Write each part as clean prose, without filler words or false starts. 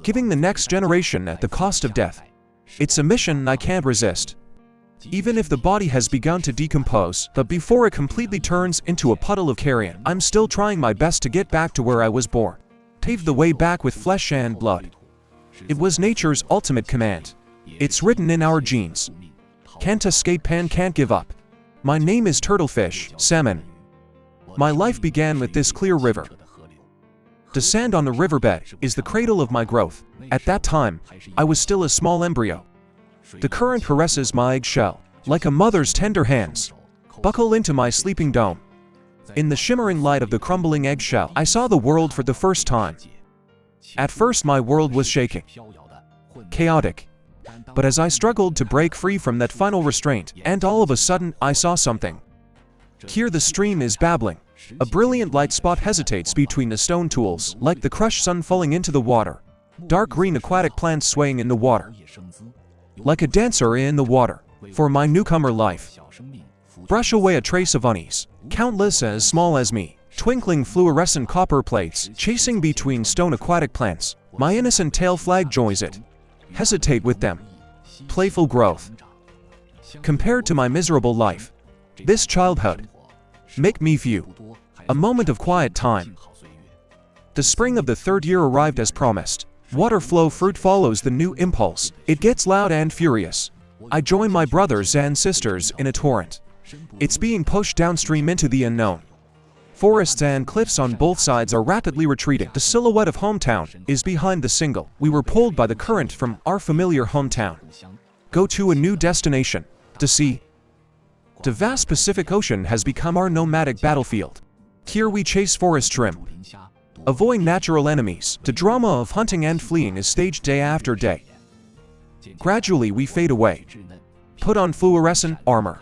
giving the next generation at the cost of death. It's a mission I can't resist. Even if the body has begun to decompose, but before it completely turns into a puddle of carrion, I'm still trying my best to get back to where I was born. Pave the way back with flesh and blood. It was nature's ultimate command. It's written in our genes. Can't escape and can't give up. My name is Turtlefish, Salmon. My life began with this clear river. The sand on the riverbed is the cradle of my growth. At that time, I was still a small embryo. The current caresses my eggshell, like a mother's tender hands. Buckle into my sleeping dome. In the shimmering light of the crumbling eggshell, I saw the world for the first time. At first my world was shaking. Chaotic. But as I struggled to break free from that final restraint, and all of a sudden, I saw something. Here the stream is babbling. A brilliant light spot hesitates between the stone tools, like the crushed sun falling into the water. Dark green aquatic plants swaying in the water. Like a dancer in the water. For my newcomer life. Brush away a trace of unease. Countless as small as me. Twinkling fluorescent copper plates, chasing between stone aquatic plants. My innocent tail flag joins it. Hesitate with them. Playful growth. Compared to my miserable life. This childhood. Make me view. A moment of quiet time. The spring of the third year arrived as promised. Water flow fruit follows the new impulse. It gets loud and furious. I join my brothers and sisters in a torrent. It's being pushed downstream into the unknown. Forests and cliffs on both sides are rapidly retreating. The silhouette of hometown is behind the single. We were pulled by the current from our familiar hometown. Go to a new destination. To sea. The vast Pacific Ocean has become our nomadic battlefield. Here we chase forest shrimp. Avoid natural enemies. The drama of hunting and fleeing is staged day after day. Gradually we fade away. Put on fluorescent armor.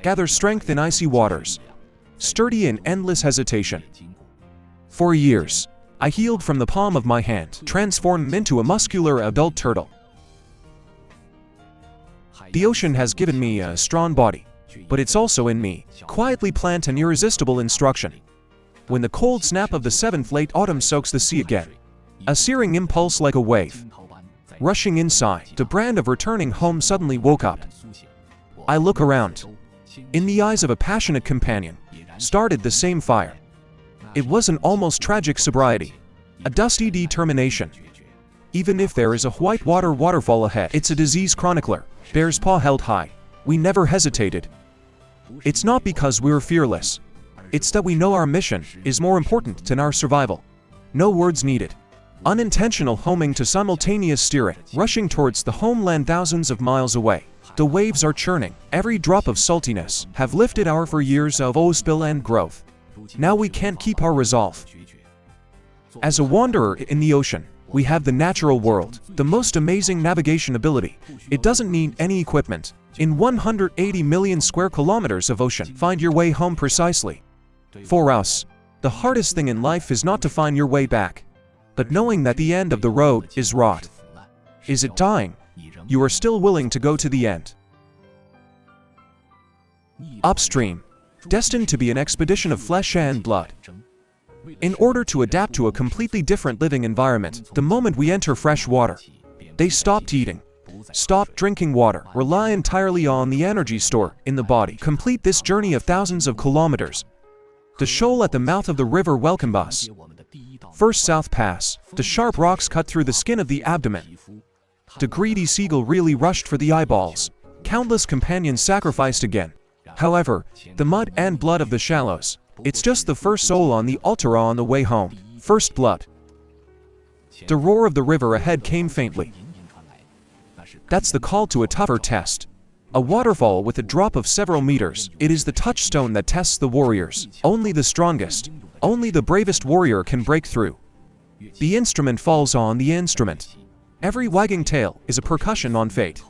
Gather strength in icy waters. Sturdy in endless hesitation. For years, I healed from the palm of my hand, transformed into a muscular adult turtle. The ocean has given me a strong body, but it's also in me, quietly plant an irresistible instruction. When the cold snap of the seventh late autumn soaks the sea again, a searing impulse like a wave. Rushing inside, the brand of returning home suddenly woke up. I look around. In the eyes of a passionate companion, started the same fire. It was an almost tragic sobriety, a dusty determination. Even if there is a white waterfall ahead, it's a disease chronicler, bear's paw held high. We never hesitated. It's not because we're fearless. It's that we know our mission is more important than our survival. No words needed. Unintentional homing to simultaneous steer it, rushing towards the homeland thousands of miles away. The waves are churning. Every drop of saltiness have lifted our for years of spill and growth. Now we can't keep our resolve. As a wanderer in the ocean, we have the natural world, the most amazing navigation ability. It doesn't need any equipment. In 180 million square kilometers of ocean, find your way home precisely. For us, the hardest thing in life is not to find your way back, but knowing that the end of the road is rot. Is it dying? You are still willing to go to the end. Upstream, destined to be an expedition of flesh and blood. In order to adapt to a completely different living environment, the moment we enter fresh water, they stopped eating, stopped drinking water, rely entirely on the energy stored in the body. Complete this journey of thousands of kilometers. The shoal at the mouth of the river welcomed us. First South Pass, the sharp rocks cut through the skin of the abdomen. The greedy seagull really rushed for the eyeballs. Countless companions sacrificed again. However, the mud and blood of the shallows, it's just the first soul on the altar on the way home. First blood. The roar of the river ahead came faintly. That's the call to a tougher test. A waterfall with a drop of several meters. It is the touchstone that tests the warriors. Only the strongest, only the bravest warrior can break through. The instrument falls on the instrument. Every wagging tail is a percussion on fate.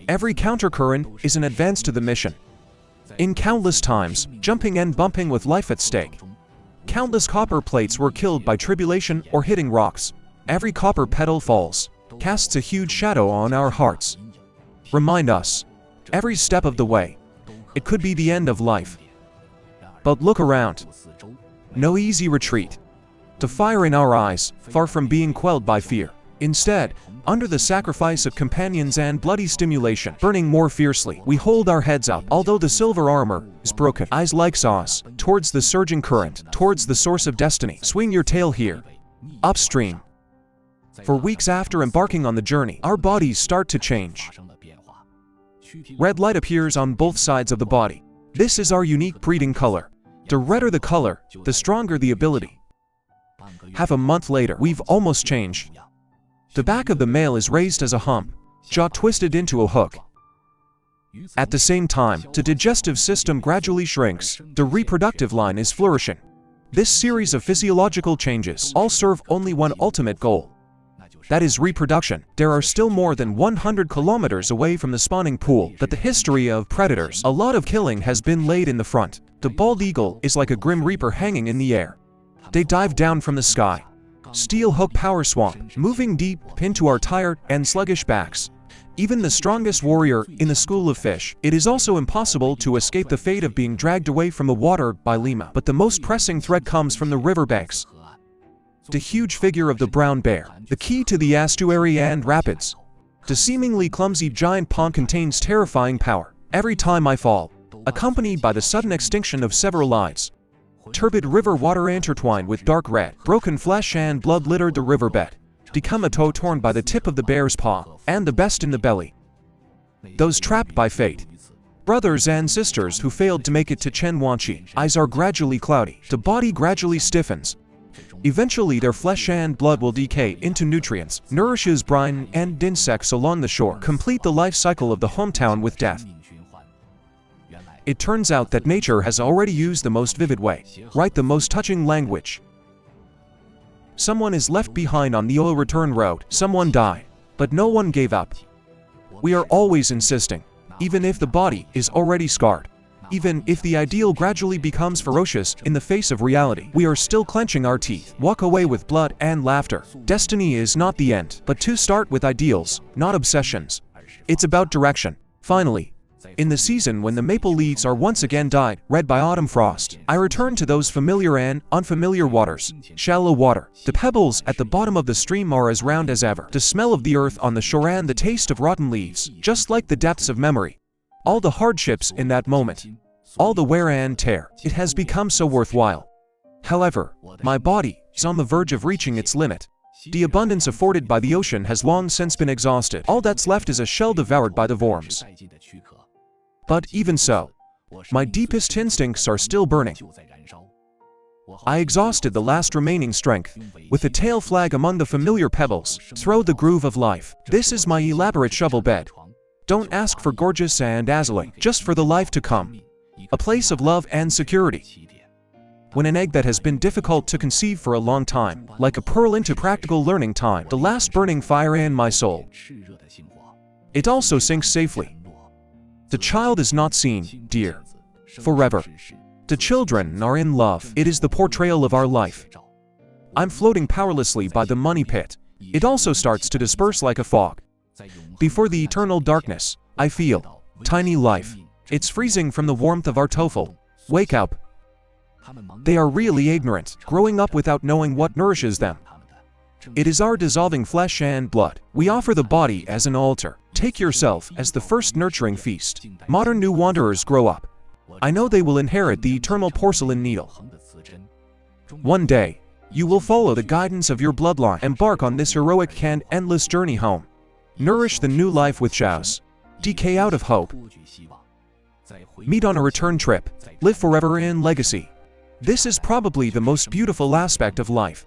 Every countercurrent is an advance to the mission. In countless times, jumping and bumping with life at stake. Countless copper plates were killed by tribulation or hitting rocks. Every copper petal falls, casts a huge shadow on our hearts. Remind us, every step of the way, it could be the end of life. But look around. No easy retreat. The fire in our eyes, far from being quelled by fear. Instead, under the sacrifice of companions and bloody stimulation, burning more fiercely, we hold our heads up, although the silver armor is broken. Eyes like saws, towards the surging current, towards the source of destiny. Swing your tail here. Upstream. For weeks after embarking on the journey, our bodies start to change. Red light appears on both sides of the body. This is our unique breeding color. The redder the color, the stronger the ability. Half a month later, we've almost changed. The back of the male is raised as a hump, jaw twisted into a hook. At the same time, the digestive system gradually shrinks, the reproductive line is flourishing. This series of physiological changes all serve only one ultimate goal. That is reproduction. There are still more than 100 kilometers away from the spawning pool, but the history of predators, a lot of killing has been laid in the front. The bald eagle is like a grim reaper hanging in the air. They dive down from the sky. Steel hook power swamp, moving deep into our tired and sluggish backs. Even the strongest warrior in the school of fish, it is also impossible to escape the fate of being dragged away from the water by lima. But the most pressing threat comes from the riverbanks. The huge figure of the brown bear, the key to the estuary and rapids. The seemingly clumsy giant pond contains terrifying power. Every time I fall, accompanied by the sudden extinction of several lives. Turbid river water intertwined with dark red, broken flesh and blood littered the riverbed. Become a toe torn by the tip of the bear's paw, and the best in the belly. Those trapped by fate. Brothers and sisters who failed to make it to Chen Wanqi. Eyes are gradually cloudy, the body gradually stiffens. Eventually their flesh and blood will decay into nutrients, nourishes brine and insects along the shore, complete the life cycle of the hometown with death. It turns out that nature has already used the most vivid way, write the most touching language. Someone is left behind on the oil return road, someone died, but no one gave up. We are always insisting, even if the body is already scarred. Even if the ideal gradually becomes ferocious in the face of reality, we are still clenching our teeth, walk away with blood and laughter. Destiny is not the end, but to start with ideals, not obsessions. It's about direction. Finally, in the season when the maple leaves are once again dyed red by autumn frost, I return to those familiar and unfamiliar waters. Shallow water. The pebbles at the bottom of the stream are as round as ever. The smell of the earth on the shore and the taste of rotten leaves, just like the depths of memory. All the hardships in that moment, all the wear and tear, it has become so worthwhile. However, my body is on the verge of reaching its limit. The abundance afforded by the ocean has long since been exhausted. All that's left is a shell devoured by the worms. But even so, my deepest instincts are still burning. I exhausted the last remaining strength. With a tail flag among the familiar pebbles, throw the groove of life. This is my elaborate shovel bed. Don't ask for gorgeous and dazzling, just for the life to come. A place of love and security. When an egg that has been difficult to conceive for a long time, like a pearl into practical learning time, the last burning fire in my soul. It also sinks safely. The child is not seen, dear. Forever. The children are in love. It is the portrayal of our life. I'm floating powerlessly by the money pit. It also starts to disperse like a fog. Before the eternal darkness, I feel tiny life. It's freezing from the warmth of our tofu. Wake up. They are really ignorant, growing up without knowing what nourishes them. It is our dissolving flesh and blood. We offer the body as an altar. Take yourself as the first nurturing feast. Modern new wanderers grow up. I know they will inherit the eternal porcelain needle. One day, you will follow the guidance of your bloodline, embark on this heroic and endless journey home. Nourish the new life with chows. Decay out of hope. Meet on a return trip. Live forever in legacy. This is probably the most beautiful aspect of life.